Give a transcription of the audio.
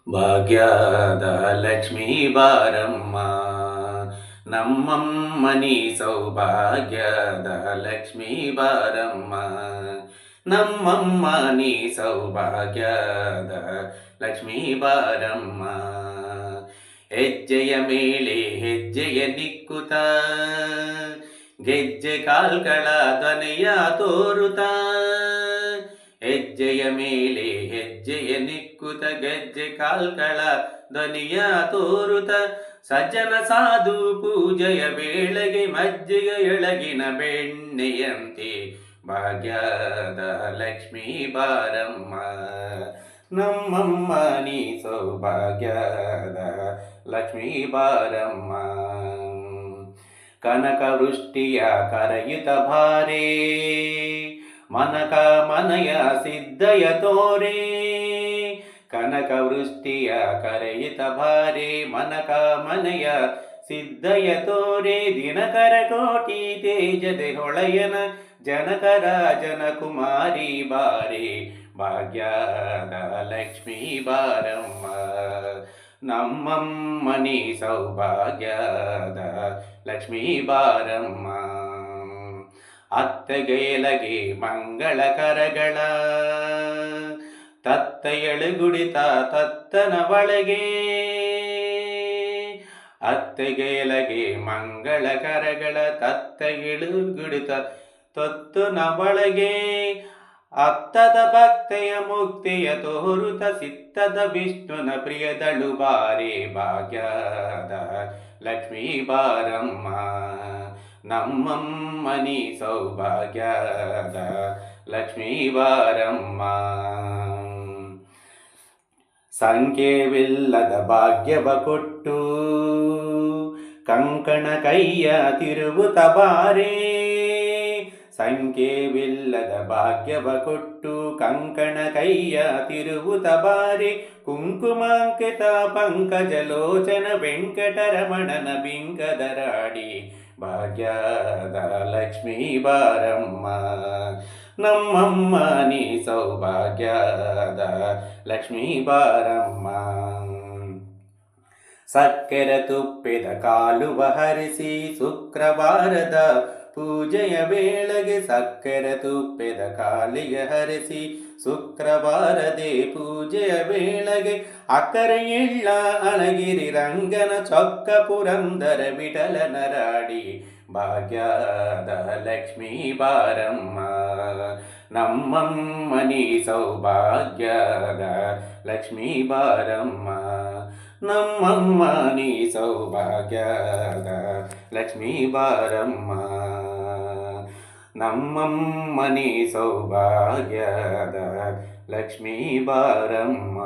ಭಾಗ್ಯದ ಲಕ್ಷ್ಮೀ ಬಾರಮ್ಮ ನಮ್ಮಮ್ಮ ನೀ ಸೌಭಾಗ್ಯದ ಲಕ್ಷ್ಮೀ ಬಾರಮ್ಮ ನಮ್ಮಮ್ಮ ನೀ ಸೌಭಾಗ್ಯದ ಲಕ್ಷ್ಮೀ ಬಾರಮ್ಮ ಹೆಜ್ಜೆಯ ಮೇಲೆ ಹೆಜ್ಜೆಯ ನಿಕ್ಕುತ ಗೆಜ್ಜೆ ಕಾಲ್ಗಳ ಧ್ವನಿಯ ತೋರುತ ಹೆಜ್ಜೆಯ ಮೇಲೆ ಹೆಜ್ಜೆಯ ನಿಕ್ಕುತ ಗೆಜ್ಜೆ ಕಾಲ್ಗಳ ಧ್ವನಿಯ ತೋರುತ ಸಜ್ಜನ ಸಾಧು ಪೂಜೆಯ ವೇಳೆಗೆ ಮಜ್ಜೆಯ ಎಳಗಿನ ಬೆಣ್ಣೆಯಂತೆ ಭಾಗ್ಯದ ಲಕ್ಷ್ಮೀ ಬಾರಮ್ಮ ನಮ್ಮಮ್ಮ ನೀ ಸೌಭಾಗ್ಯದ ಲಕ್ಷ್ಮೀ ಬಾರಮ್ಮ ಕನಕ ವೃಷ್ಟಿಯ ಕರೆಯುತ್ತ ಭಾರೇ ಮನಕ ಮನಯ ಸಿದ್ಧಯ ತೋರೆ ಕನಕ ವೃಷ್ಟಿಯ ಕರೆಯಿತ ಭಾರೆ ಮನಕ ಮನಯ ಸಿದ್ಧಯ ತೋರೆ ದಿನಕರ ಕೋಟಿ ತೇಜದೆ ಹೊಳೆಯನ ಜನಕರ ಜನಕುಮಾರಿ ಬಾರೆ ಭಾಗ್ಯದ ಲಕ್ಷ್ಮೀ ಬಾರಮ್ಮ ನಮ್ಮಮ್ಮ ನೀ ಸೌಭಾಗ್ಯದ ಲಕ್ಷ್ಮೀ ಬಾರಮ್ಮ ಅತ್ತಗೆಲಗೆ ಮಂಗಳಕರಗಳ ತತ್ತ ಎಳುಗುಡಿತ ತತ್ತನ ಒಳಗೆ ಅತ್ತೆಗೆಲಗೆ ಮಂಗಳಕರಗಳ ತತ್ತ ಎಳುಗುಡಿತ ತತ್ತನ ಒಳಗೆ ಅತ್ತದ ಭಕ್ತೆಯ ಮುಕ್ತಿಯ ತೋರುತ ಸಿತ್ತದ ವಿಷ್ಣುನ ಪ್ರಿಯದಳು ಬಾರೆ ಭಾಗ್ಯದ ಲಕ್ಷ್ಮೀ ಬಾರಮ್ಮ ನಮ್ಮಮ್ಮ ನೀ ಸೌಭಾಗ್ಯದ ಲಕ್ಷ್ಮೀ ಬಾರಮ್ಮ ಸಂಖ್ಯೆವಿಲ್ಲದ ಭಾಗ್ಯವ ಕೊಟ್ಟು ಕಂಕಣ ಕೈಯ ತಿರುವುತ ಬಾರೆ ಸಂಖ್ಯೆವಿಲ್ಲದ ಭಾಗ್ಯವ ಕೊಟ್ಟು ಕಂಕಣ ಕೈಯ ತಿರುವುತ ಬಾರೆ ಕುಂಕುಮಾಂಕಿತ ಪಂಕಜಲೋಚನ ವೆಂಕಟರಮಣನ ಬಿಂಕದರಾಡಿ ಭಾಗ್ಯದ ಲಕ್ಷ್ಮೀ ಬಾರಮ್ಮ ನಮ್ಮಮ್ಮ ನೀ ಸೌಭಾಗ್ಯದ ಲಕ್ಷ್ಮೀ ಬಾರಮ್ಮ ಸಕ್ಕರೆ ತುಪ್ಪಿದ ಕಾಲುವ ಹರಿಸಿ ಶುಕ್ರವಾರದ ಪೂಜೆಯ ವೇಳೆಗೆ ಸಕ್ಕರೆ ತುಪ್ಪಿದ ಕಾಲಿಗೆ ಹರಿಸಿ ಶುಕ್ರವಾರದೇ ಪೂಜೆಯ ವೇಳೆಗೆ ಅಕ್ಕರೆ ಎಳ್ಳ ಅಣಗಿರಿ ರಂಗನ ಚೊಕ್ಕ ಪುರಂದರ ವಿಠಲನ ರಾಡಿ ಭಾಗ್ಯದ ಲಕ್ಷ್ಮೀ ಬಾರಮ್ಮ ನಮ್ಮಮ್ಮ ನೀ ಸೌಭಾಗ್ಯದ ಲಕ್ಷ್ಮೀ ಬಾರಮ್ಮ ನಮ್ಮಮ್ಮ ನೀ ಸೌಭಾಗ್ಯದ ಲಕ್ಷ್ಮೀ ಬಾರಮ್ಮ ನಮ್ಮಮ್ಮ ನೀ ಸೌಭಾಗ್ಯದ ಲಕ್ಷ್ಮೀ ಬಾರಮ್ಮ.